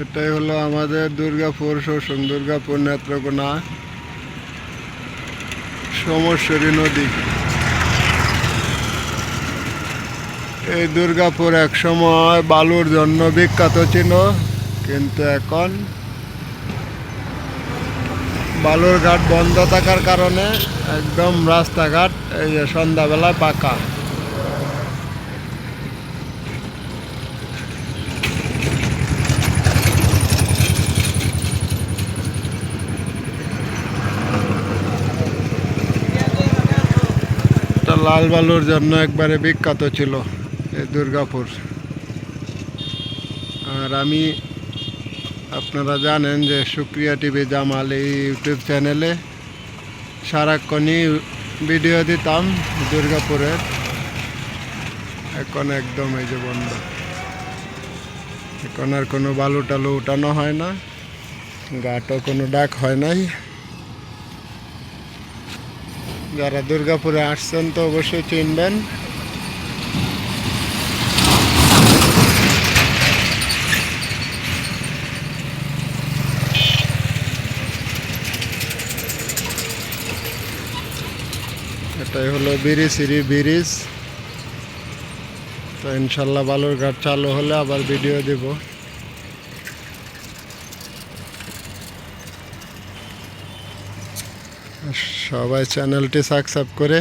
এটাই হলো আমাদের দুর্গাপুর শোষণ, দুর্গাপুর নেত্রকোনা সোমেশ্বরী নদী। এই দুর্গাপুর এক সময় বালুর জন্য বিখ্যাত ছিল, কিন্তু এখন বালুর ঘাট বন্ধ থাকার কারণে একদম রাস্তাঘাট এই যে সন্ধ্যাবেলায় পাকা। লাল বালুর জন্য একবারে বিখ্যাত ছিল এই দুর্গাপুর। আর আমি, আপনারা জানেন যে সুক্রিয়া টিভি জামাল এই ইউটিউব চ্যানেলে সারাক্ষণই ভিডিও দিতাম দুর্গাপুরের। এখন একদম এই যে বন্ধ, এখন আর কোনো বালু টালু উঠানো হয় না, ঘাটও কোনো ডাক হয় নাই। যারা দুর্গাপুরে আসছেন তো অবশ্যই চিনবেন। এটাই হলো বিরিশিরি ব্রিজ। তো ইনশাল্লাহ বালুরঘাট চালু হলে আবার ভিডিও দেব। সবাই চ্যানেলটি সাবস্ক্রাইব করে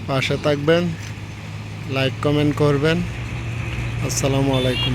পাশে থাকবেন, লাইক কমেন্ট করবেন। আসসালামু আলাইকুম।